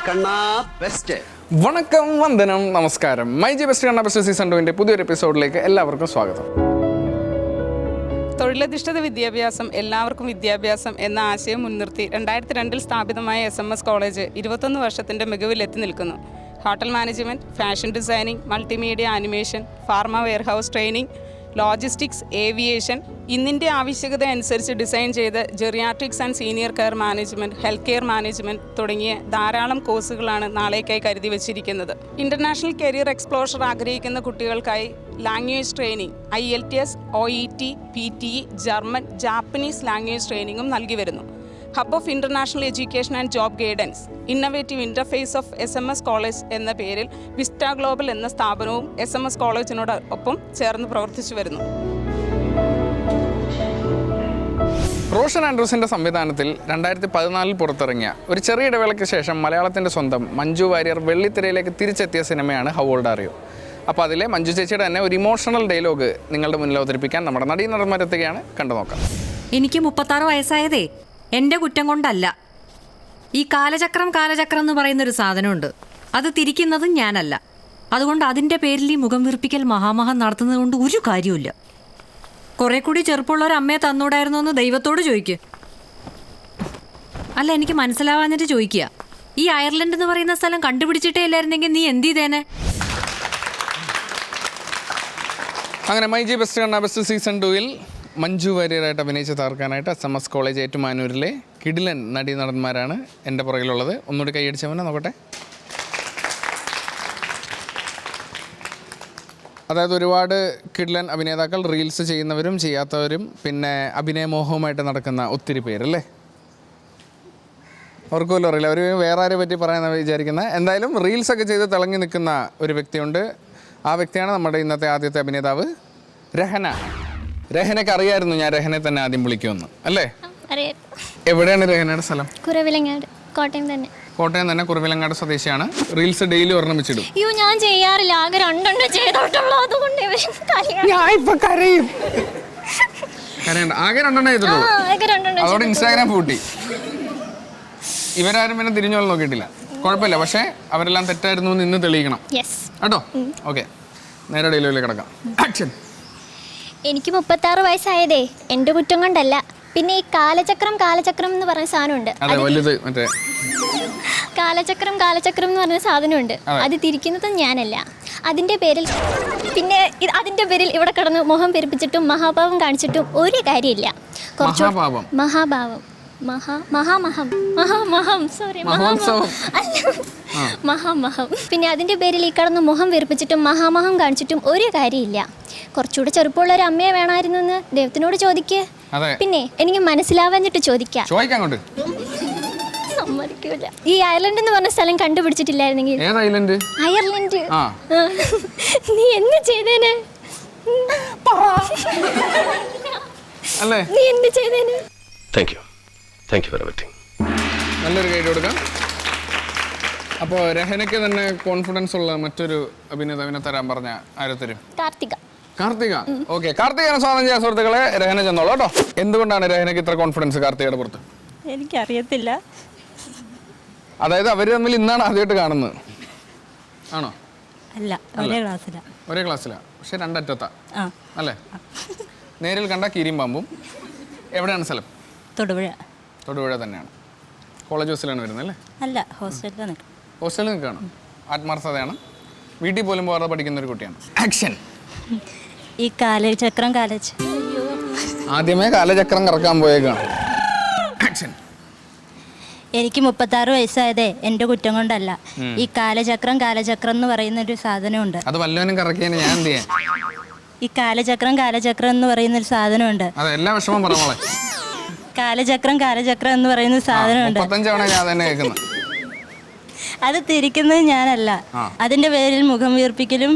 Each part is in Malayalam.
കണ്ണാ ബെസ്റ്റ്. വണക്കം, വന്ദനം, നമസ്കാരം. മൈ ജി ബെസ്റ്റ് കണ്ണാ ബെസ്റ്റ് സീസൺ 2 പുതിയൊരു എപ്പിസോഡിലേക്ക് എല്ലാവർക്കും സ്വാഗതം. തൊഴിലധിഷ്ഠിത വിദ്യാഭ്യാസം എല്ലാവർക്കും വിദ്യാഭ്യാസം എന്ന ആശയം മുൻനിർത്തി 2002 സ്ഥാപിതമായ SMS കോളേജ് 21 വർഷത്തിൻ്റെ മികവിലെത്തി നിൽക്കുന്നു. Hotel management, fashion designing, multimedia animation, pharma warehouse training, logistics, aviation, ഇന്നിൻ്റെ ആവശ്യകത അനുസരിച്ച് ഡിസൈൻ ചെയ്ത് geriatrics and senior care management, health care management തുടങ്ങിയ ധാരാളം കോഴ്സുകളാണ് നാളേക്കായി കരുതി വച്ചിരിക്കുന്നത്. ഇൻ്റർനാഷണൽ കരിയർ എക്സ്പ്ലോഷർ ആഗ്രഹിക്കുന്ന കുട്ടികൾക്കായി language training, IELTS, OET, PTE, German, Japanese language ട്രെയിനിങ്ങും നൽകി വരുന്നു. Hub of international education and job guidance, innovative interface of SMS college എന്ന പേരിൽ വിസ്റ്റ ഗ്ലോബൽ എന്ന സ്ഥാപനവും SMS കോളേജിനോടൊപ്പം ചേർന്ന് പ്രവർത്തിച്ചു വരുന്നു. റോഷൻ ആൻഡ്രൂസിൻ്റെ സംവിധാനത്തിൽ 2014 പുറത്തിറങ്ങിയ ഒരു ചെറിയ ഇടവേളയ്ക്ക് ശേഷം മലയാളത്തിൻ്റെ സ്വന്തം മഞ്ജു വാര്യർ വെള്ളിത്തിരയിലേക്ക് തിരിച്ചെത്തിയ സിനിമയാണ് ഹൗ ഓൾഡ് ആർ യു. അപ്പോൾ അതിലെ മഞ്ജു ചേച്ചിയുടെ തന്നെ ഒരു ഇമോഷണൽ ഡയലോഗ് നിങ്ങളുടെ മുന്നിൽ അവതരിപ്പിക്കാൻ നമ്മുടെ നടീനടന്മാരെത്തുകയാണ്. കണ്ടു നോക്കാം. എനിക്ക് 36 വയസ്സായതേ എൻ്റെ കുറ്റം കൊണ്ടല്ല. ഈ കാലചക്രം എന്ന് പറയുന്നൊരു സാധനമുണ്ട്. അത് തിരിക്കുന്നതും ഞാനല്ല. അതുകൊണ്ട് അതിൻ്റെ പേരിൽ ഈ മുഖം വീർപ്പിക്കൽ മഹാമഹം നടത്തുന്നത് കൊണ്ട് ഒരു കാര്യമില്ല. കുറെ കൂടി ചെറുപ്പമുള്ളൊരു അമ്മയെ തന്നൂടായിരുന്നു എന്ന് ദൈവത്തോട് ചോദിക്കുക. അല്ല, എനിക്ക് മനസ്സിലാവാഞ്ഞിട്ട് ചോദിക്കുക. ഈ അയർലൻഡ് എന്ന് പറയുന്ന സ്ഥലം കണ്ടുപിടിച്ചിട്ടേ ഇല്ലായിരുന്നെങ്കിൽ നീ എന്ത് ചെയ്തേനെ? അങ്ങനെ മൈ ജി ബെസ്റ്റ് കണ്ണാ ബെസ്റ്റ് സീസൺ 2 മഞ്ജു വാര്യരായിട്ട് അഭിനയിച്ച് തകർക്കാനായിട്ട് SMS കോളേജ് ഏറ്റുമാനൂരിലെ കിടിലൻ നടീനടന്മാരാണ് എൻ്റെ പുറകിലുള്ളത്. ഒന്നുകൂടി കൈയടിച്ചവനെ നോക്കട്ടെ. അതായത് ഒരുപാട് കിടിലൻ അഭിനേതാക്കൾ, റീൽസ് ചെയ്യുന്നവരും ചെയ്യാത്തവരും, പിന്നെ അഭിനയമോഹവുമായിട്ട് നടക്കുന്ന ഒത്തിരി പേരല്ലേ. അവർക്ക് പോലും അറിയില്ല, അവർ വേറെ ആരെ പറ്റി പറയാമെന്ന് വിചാരിക്കുന്നത്. എന്തായാലും റീൽസൊക്കെ ചെയ്ത് തിളങ്ങി നിൽക്കുന്ന ഒരു വ്യക്തിയുണ്ട്. ആ വ്യക്തിയാണ് നമ്മുടെ ഇന്നത്തെ ആദ്യത്തെ അഭിനേതാവ് രഹന. രഹനയ്ക്ക് അറിയായിരുന്നു ഞാൻ രഹനെ തന്നെ ആദ്യം വിളിക്കുമെന്ന്, അല്ലേ? എവിടെയാണ് രഹനയുടെ സ്ഥലം? കുറവിലങ്ങാട്, കോട്ടയം തന്നെ. കോട്ടയം തന്നെ, കുറവിലങ്ങാട് സ്വദേശിയാണ്. റീൽസ് ഡെയിലി ഒരെണ്ണം വെച്ചിടും. അയ്യോ, ഞാൻ ചെയ്യാറില്ല, ആകെ 2 ചെയ്തോട്ടുള്ളൂ. അതുകൊണ്ട് കരയും. കരയണ്ട, ആകെ 2 ചെയ്തിട്ടുള്ളൂ. അതോടെ ഇൻസ്റ്റാഗ്രാം പൂട്ടി. ഇവരാരും പിന്നെ തിരിഞ്ഞോളം നോക്കിയിട്ടില്ല. കുഴപ്പമില്ല, പക്ഷേ അവരെല്ലാം തെറ്റായിരുന്നു എന്ന് ഇന്ന് തെളിയിക്കണം കേട്ടോ. ഓക്കെ, നേരെ ഡെയിലിയിലേക്ക് കിടക്കാം. ആക്ഷൻ. എനിക്ക് 36 വയസ്സായതേ എൻ്റെ കുറ്റം കൊണ്ടല്ല. പിന്നെ ഈ കാലചക്രം എന്ന് പറഞ്ഞ സാധനമുണ്ട്. കാലചക്രം എന്ന് പറഞ്ഞ സാധനമുണ്ട്. അത് തിരിക്കുന്നതും ഞാനല്ല. അതിൻ്റെ പേരിൽ ഇവിടെ കിടന്ന് മുഖം പെരുപ്പിച്ചിട്ടും മഹാഭാവം കാണിച്ചിട്ടും ഒരു കാര്യമില്ല. മഹാമഹം. പിന്നെ അതിൻ്റെ പേരിൽ ഈ കടന്ന് മുഖം വീർപ്പിച്ചിട്ടും മഹാമഹം കാണിച്ചിട്ടും ഒരു കാര്യമില്ല. കുറച്ചുകൂടെ ചെറുപ്പമുള്ള ഒരു അമ്മയെ വേണമായിരുന്നു എന്ന് ദൈവത്തിനോട് ചോദിക്കേ. പിന്നെ എനിക്ക് മനസ്സിലാവാഞ്ഞിട്ട് ചോദിക്കാം. സമ്മതിക്കൂല. ഈ അയർലൻഡ് എന്ന് പറഞ്ഞ സ്ഥലം കണ്ടുപിടിച്ചിട്ടില്ലായിരുന്നെങ്കിൽ. അയർലൻഡ് നീ എന്ത് ചെയ്തേനെ? നീ എന്ത് ചെയ്തേനെ? Thank you for everything. നല്ലൊരു ഗൈഡ് കൊടുക്കാം. അപ്പോൾ രഹനയ്ക്ക് തന്നെ കോൺഫിഡൻസ് ഉള്ള മറ്റൊരു അഭിനേതാവിനെ തരാൻ പറഞ്ഞ ആരെ തരും? കാർത്തിക. ഓക്കെ, കാർത്തികനെ സ്വാഗതം ചെയ്യാൻ സുഹൃത്തുക്കളെ. രഹന ചെന്നോളൂ കേട്ടോ. എന്തുകൊണ്ടാണ് രഹനയ്ക്ക് ഇത്ര കോൺഫിഡൻസ് കാർത്തികയുടെ പുറത്ത്? എനിക്കറിയത്തില്ല. അതായത് അവർ തമ്മിൽ ഇന്നാണ് ആദ്യമായിട്ട് കാണുന്നത് ആണോ? അല്ല, ഒരേ ക്ലാസ്സിലാണ്, പക്ഷെ രണ്ടറ്റത്താ അല്ലേ? നേരിൽ കണ്ട കീരിയും പാമ്പും. എവിടെയാണ് സ്ഥലം? തൊടുപുഴ തന്നെയാണ്. കോളേജ് ഹോസ്റ്റലാണ് വരുന്നത് അല്ലേ? അല്ല, ഹോസ്റ്റലിൽ നിൽക്കുകയാണ്. ആത്മാർത്ഥതയാണ്. വീട്ടിൽ പോലും പോകാതെ പഠിക്കുന്ന ഒരു കുട്ടിയാണ്. ആക്ഷൻ. ഈ കാലചക്രം ആദ്യമേ കാലചക്രം കറക്കാൻ പോയേക്കാണ്. ആക്ഷൻ. എനിക്ക് 36 വയസ്സായതേ എൻ്റെ കുറ്റം കൊണ്ടല്ല. ഈ കാലചക്രം എന്ന് പറയുന്ന ഒരു സാധനമുണ്ട്. അത് വല്ലവനും കറക്കിയാൽ ഞാൻ എന്ത് ചെയ്യാൻ? ഈ കാലചക്രം എന്ന് പറയുന്ന ഒരു സാധനമുണ്ട്. എല്ലാ വിഷമം പറഞ്ഞോളെ. കാലചക്രം എന്ന് പറയുന്ന സാധനമുണ്ട്. 35 തവണ ഞാൻ തന്നെ കേൾക്കുന്നത്. അത് തിരിക്കുന്നത് ഞാനല്ല. അതിൻ്റെ പേരിൽ മുഖം വീർപ്പിക്കലും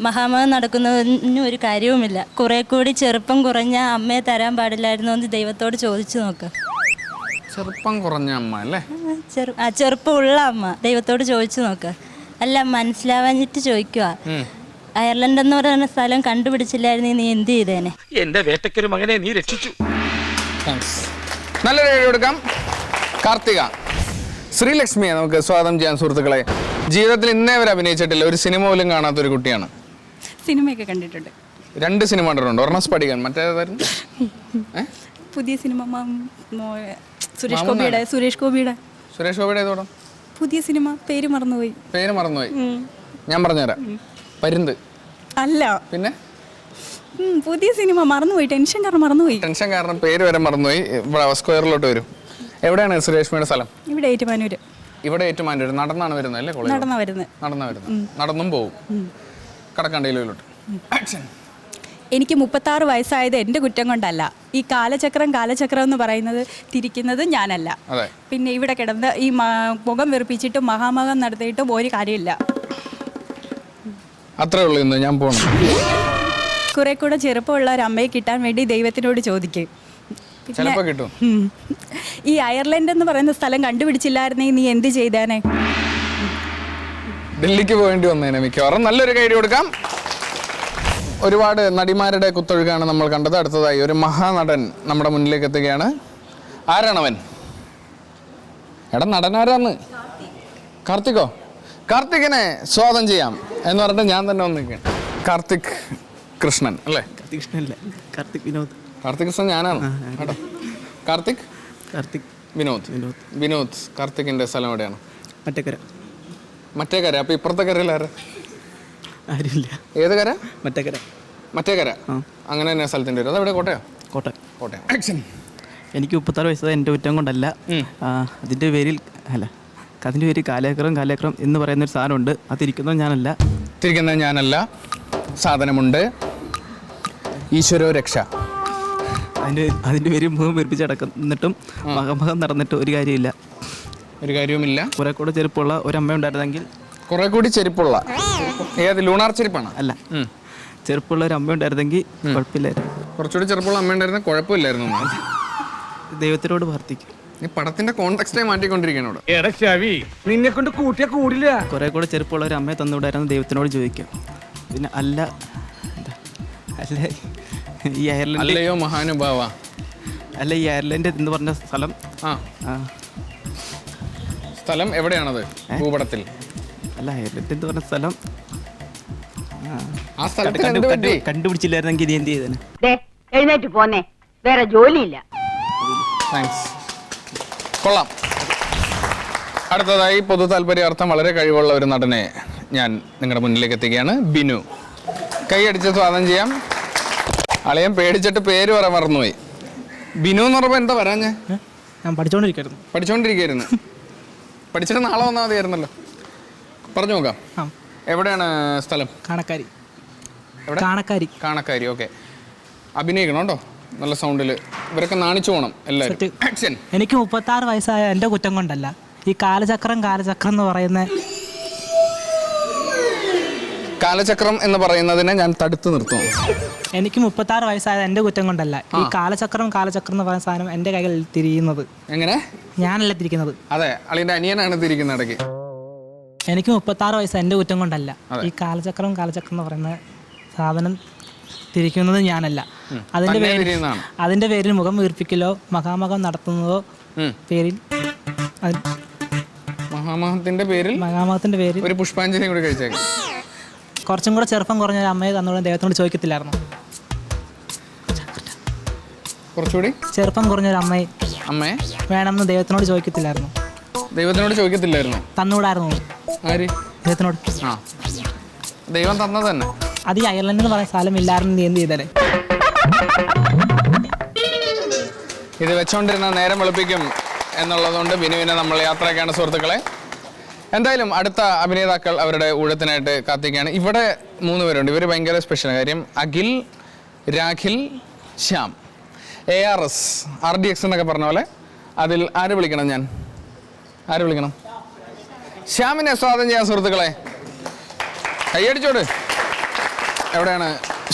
മഹാമഹം നടക്കുന്നതിനും ഒരു കാര്യവുമില്ല. കുറെ കൂടി ചെറുപ്പം കുറഞ്ഞ അമ്മയെ തരാൻ പാടില്ലായിരുന്നു എന്ന് ദൈവത്തോട് ചോദിച്ചു നോക്ക്. ചെറുപ്പം കുറഞ്ഞ അമ്മ അല്ലേ? ചെറുപ്പമുള്ള അമ്മ ദൈവത്തോട് ചോദിച്ചു നോക്ക്. അല്ല, മനസ്സിലാവാഞ്ഞിട്ട് ചോദിക്കുക. അയർലൻഡ് എന്ന് പറയുന്ന സ്ഥലം കണ്ടുപിടിച്ചില്ലായിരുന്നു നീ എന്ത് ചെയ്തേനെ? എന്റെ വേട്ടയ്ക്കൊരു മകനെ നീ രക്ഷിച്ചു. നല്ലൊരു കൊടുക്കാം. കാർത്തിക ശ്രീലക്ഷ്മിയെ നമുക്ക് സ്വാഗതം ചെയ്യാൻ സുഹൃത്തുക്കളെ. ജീവിതത്തിൽ ഇന്നേ വരെ അഭിനയിച്ചിട്ടില്ല, ഒരു സിനിമ പോലും കാണാത്തൊരു കുട്ടിയാണ്. സിനിമയൊക്കെ കണ്ടിട്ടുണ്ട്. 2 സിനിമ കണ്ടിട്ടുണ്ട്. ഒരെണ്ണം സ്പടിക്കാൻ, മറ്റേതായിരുന്നു പുതിയ സിനിമ സുരേഷ് ഗോപിയുടെ സുരേഷ് ഗോപിയുടെ ഏതോടം പുതിയ സിനിമ പേര് മറന്നുപോയി. ഞാൻ പറഞ്ഞുതരാം. പരുന്ത് അല്ല, പിന്നെ പുതിയ സിനിമ മറന്നുപോയി. ടെൻഷൻ കാരണം പേര് വരെ മറന്നുപോയി. സ്ക്വയറിലോട്ട് വരും. എവിടെയാണ് സുരേഷ്മയുടെ സ്ഥലം? ഇവിടെ ഏറ്റുമാനൂര്. നടന്നാണ് വരുന്നത് അല്ലേ? നടന്നാ വരുന്നത്. നടന്നും പോവും. കടക്കണ്ടയിലോട്ട്. എനിക്ക് 36 വയസ്സായത് എൻ്റെ കുറ്റം കൊണ്ടല്ല. ഈ കാലചക്രം എന്ന് പറയുന്നത് തിരിക്കുന്നത് ഞാനല്ല. പിന്നെ ഇവിടെ കിടന്ന് ഈ മുഖം വെറുപ്പിച്ചിട്ടും മഹാമകം നടത്തിയിട്ടും ഒരു കാര്യമില്ല. അത്രേ ഉള്ളൂ. ഇന്ന് ഞാൻ പോകണം. കുറെ കൂടെ ചെറുപ്പമുള്ള ഒരു അമ്മയെ കിട്ടാൻ വേണ്ടി ദൈവത്തിനോട് ചോദിക്കും. കിട്ടും. ഈ അയർലൻഡ് എന്ന് പറയുന്ന സ്ഥലം കണ്ടുപിടിച്ചില്ലായിരുന്നെങ്കിൽ നീ എന്ത് ചെയ്തേനെ? ഡൽഹിക്ക് പോകേണ്ടി വന്നേനെ മിക്കവാറും. നല്ലൊരു കൈഡി കൊടുക്കാം. ഒരുപാട് നടിമാരുടെ കുത്തൊഴുക്കാണ് നമ്മൾ കണ്ടത്. അടുത്തതായി ഒരു മഹാനടൻ നമ്മുടെ മുന്നിലേക്ക് എത്തുകയാണ്. ആരാണവൻ? നടനാരാന്ന്? കാർത്തികോ? കാർത്തികിനെ സ്വാഗതം ചെയ്യാം എന്ന് പറഞ്ഞിട്ട് ഞാൻ തന്നെ വന്ന് നിൽക്കുകയാണ്. കാർത്തിക് കൃഷ്ണൻ അല്ലേ? കാർത്തിക് കൃഷ്ണൻ ഞാനാണ് കേട്ടോ. കാർത്തിക് വിനോദ്. കാർത്തികിന്റെ സ്ഥലം എവിടെയാണ്? മറ്റേ കര. അപ്പൊ ഇപ്പുറത്തെ കരയിൽ ആരാ? ഏത് കര? മറ്റേ കര. അങ്ങനെ തന്നെ സ്ഥലത്തിന്റെ പേര്. അതെവിടെ? കോട്ടയം. ആക്ഷൻ. എനിക്ക് 36 വയസ്സ് എൻ്റെ കുറ്റം കൊണ്ടല്ല. അതിൻ്റെ പേരിൽ കാലേക്രം എന്ന് പറയുന്നൊരു സാധനമുണ്ട്. അത് തിരിക്കുന്നത് ഞാനല്ല. സാധനമുണ്ട്. ഈശ്വരോ രക്ഷ. അതിൻ്റെ പേരിൽ മുഖം വീർപ്പിച്ച് നടന്നിട്ടും മകം നടന്നിട്ട് ഒരു കാര്യവുമില്ല. കുറെ കൂടെ ചെറുപ്പമുള്ള ഒരു അമ്മ ഉണ്ടായിരുന്നെങ്കിൽ. കുറെ കൂടി ചെരുപ്പുള്ള ഏത്? ലൂണാർ ചെരുപ്പാണ്? അല്ല, ചെറുപ്പമുള്ള ഒരു അമ്മ ഉണ്ടായിരുന്നെങ്കിൽ കുഴപ്പമില്ലായിരുന്നു. കുറച്ചുകൂടി ചെറുപ്പമുള്ള അമ്മ ഉണ്ടായിരുന്ന കുഴപ്പമില്ലായിരുന്നു. ദൈവത്തിനോട് പ്രാർത്ഥിക്കും. ഈ പടത്തിന്റെ കോണ്ടെക്സ്റ്റേ മാറ്റിക്കൊണ്ടിരിക്കുകയാണ്. നിന്നെ കൊണ്ട് കൂട്ടിയാ കൂടില്ല. കുറെ കൂടെ ചെറുപ്പമുള്ള ഒരു അമ്മയെ തന്നുവിടായിരുന്നു ദൈവത്തിനോട് ചോദിക്കാം. പിന്നെ ഈ അയർലൻഡ് അല്ലയോ മഹാനുഭാവ. ഈ അയർലൻഡ് എന്ന് പറഞ്ഞ സ്ഥലം എവിടെയാണത് ഭൂപടത്തിൽ? അയർലൻഡ് എന്ന് പറഞ്ഞ സ്ഥലം ആ സ്ഥലത്ത് കണ്ടുപിടിച്ചില്ലായിരുന്നെങ്കിൽ ഇനി എന്ത് ചെയ്തേനെ? എഴുന്നേറ്റ് പോന്നേ, വേറെ ജോലിയില്ല. കൊള്ളാം. അടുത്തതായി പൊതു താല്പര്യാർത്ഥം വളരെ കഴിവുള്ള ഒരു നടനെ ഞാൻ നിങ്ങളുടെ മുന്നിലേക്ക് എത്തിക്കുകയാണ്. ബിനു. കൈയടിച്ച് സ്വാഗതം ചെയ്യാം. അളിയൻ പേടിച്ചിട്ട് പേര് മറന്നുപോയി. ബിനു എന്ന് പറഞ്ഞപ്പോൾ എന്താ പറയാ? ഞാൻ പഠിച്ചോണ്ടിരിക്കുന്നു. പഠിച്ചിട്ട് നാളെ വന്നാൽ മതിയായിരുന്നല്ലോ. പറഞ്ഞു നോക്കാം. എവിടെയാണ് സ്ഥലം? കാണക്കാരി. ഓക്കെ. അഭിനയിക്കണം കേട്ടോ, നല്ല സൗണ്ടിൽ. ഇവരൊക്കെ നാണിച്ചു പോകണം എല്ലാവരും. ആക്ഷൻ. എനിക്ക് 36 വയസ്സായ എൻ്റെ കുറ്റം കൊണ്ടല്ല. ഈ കാലചക്രം എന്ന് പറയുന്ന കാലചക്രം എന്ന് പറയുന്നതിനെ ഞാൻ തടുത്തു നിർത്തുന്നു. എനിക്ക് 36 വയസ്സായ എൻ്റെ കുറ്റം കൊണ്ടല്ല. ഈ കാലചക്രം എന്ന് പറയുന്ന സാധനം എൻ്റെ കൈകൾ തിരിയുന്നത്. എങ്ങനെ? ഞാനല്ല തിരിക്കുന്നത്. അതെ, അളിയുടെ അനിയനാണ് തിരിക്കുന്നത് ഇടയ്ക്ക്. എനിക്ക് 36 വയസ്സ് എൻ്റെ കുറ്റം കൊണ്ടല്ല. ഈ കാലചക്രം എന്ന് പറയുന്ന സാധനം തിരിക്കുന്നത് ഞാനല്ല. അതിന്റെ പേരിൽ മുഖം വീർപ്പിക്കലോ മഹാമകം നടത്തുന്നതോ പേരിൽ മഹാമഹത്തിന്റെ പേരിൽ ഒരു പുഷ്പാഞ്ജലി കൂടി കഴിച്ചേക്കാം. കുറച്ചും കൂടെ ചെറുപ്പം കുറഞ്ഞ ഒരു അമ്മയെ തന്നോട് ദൈവത്തിനോട് ചോദിക്കത്തില്ലായിരുന്നു? കുറച്ചുകൂടി ചെറുപ്പം കുറഞ്ഞൊരു അമ്മയെ വേണമെന്ന് ദൈവത്തിനോട് ചോദിക്കത്തില്ലായിരുന്നു? തന്നുകൂടായിരുന്നു? ദൈവത്തിനോട്. ദൈവം തന്നത് തന്നെ. അത് ഈ അയർലൻഡ് എന്ന് പറയുന്ന സ്ഥലം ഇല്ലായിരുന്നു. നീ എന്ത് ചെയ്തേ? ഇത് വെച്ചോണ്ടിരുന്ന നേരം വെളുപ്പിക്കും എന്നുള്ളതുകൊണ്ട് ബിനുവിനെ നമ്മൾ യാത്രയൊക്കെയാണ് സുഹൃത്തുക്കളെ. എന്തായാലും അടുത്ത അഭിനേതാക്കൾ അവരുടെ ഊഴത്തിനായിട്ട് കാത്തിരിക്കുകയാണ്. ഇവിടെ 3 പേരുണ്ട്. ഇവർ ഭയങ്കര സ്പെഷ്യൽ കാര്യം. അഖിൽ, രാഖിൽ, ശ്യാം. ARS RDX എന്നൊക്കെ പറഞ്ഞ പോലെ. അതിൽ ആര് വിളിക്കണം? ശ്യാമിനെ സ്വാഗതം ചെയ്യാൻ സുഹൃത്തുക്കളെ. കൈയടിച്ചോട്. എവിടെയാണ്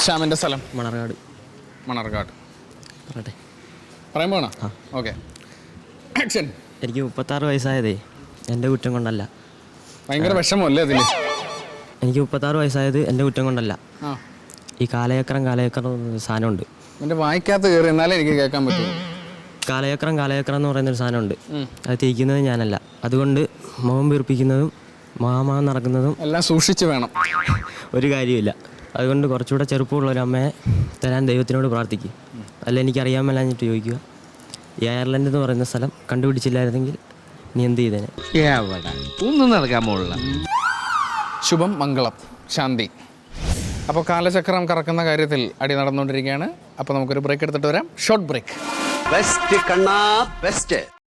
ശ്യാമിൻ്റെ സ്ഥലം? മണർകാട്. പറയാൻ പോകണോ? ഓക്കെ. ആക്ഷൻ. എനിക്ക് 36 വയസ്സായതേ എൻ്റെ കുറ്റം കൊണ്ടല്ല. ഭയങ്കര വിഷമല്ലേ അതിൽ? എനിക്ക് 36 വയസ്സായത് എൻ്റെ കുറ്റം കൊണ്ടല്ല. ഈ കാലചക്രം സാധനമുണ്ട്. എൻ്റെ വായിക്കാത്ത കയറി എന്നാലേ എനിക്ക് കേൾക്കാൻ പറ്റുള്ളൂ. കാലചക്രം കാലചക്രം എന്ന് പറയുന്നൊരു സാധനമുണ്ട്. അത് തിരിക്കുന്നത് ഞാനല്ല. അതുകൊണ്ട് മുഖം വീർപ്പിക്കുന്നതും മഹാമഹം നടക്കുന്നതും എല്ലാം സൂക്ഷിച്ച് വേണം. ഒരു കാര്യമില്ല. അതുകൊണ്ട് കുറച്ചുകൂടെ ചെറുപ്പമുള്ള ഒരു അമ്മയെ തരാൻ ദൈവത്തിനോട് പ്രാർത്ഥിക്കും. അല്ല എനിക്കറിയാൻ മേലാഞ്ഞിട്ട് ചോദിക്കുക. ഈ അയർലൻഡ് എന്ന് പറയുന്ന സ്ഥലം കണ്ടുപിടിച്ചില്ലായിരുന്നെങ്കിൽ നീ എന്ത് ചെയ്തേനെ? ഒന്നും നടക്കാൻ പോലുള്ള. ശുഭം, മംഗളം, ശാന്തി. അപ്പോൾ കാലചക്രം കറക്കുന്ന കാര്യത്തിൽ അടി നടന്നുകൊണ്ടിരിക്കുകയാണ്. അപ്പോൾ നമുക്കൊരു ബ്രേക്ക് എടുത്തിട്ട് വരാം. Short break. ബെസ്റ്റ് കണ്ണാ ബെസ്റ്റ്.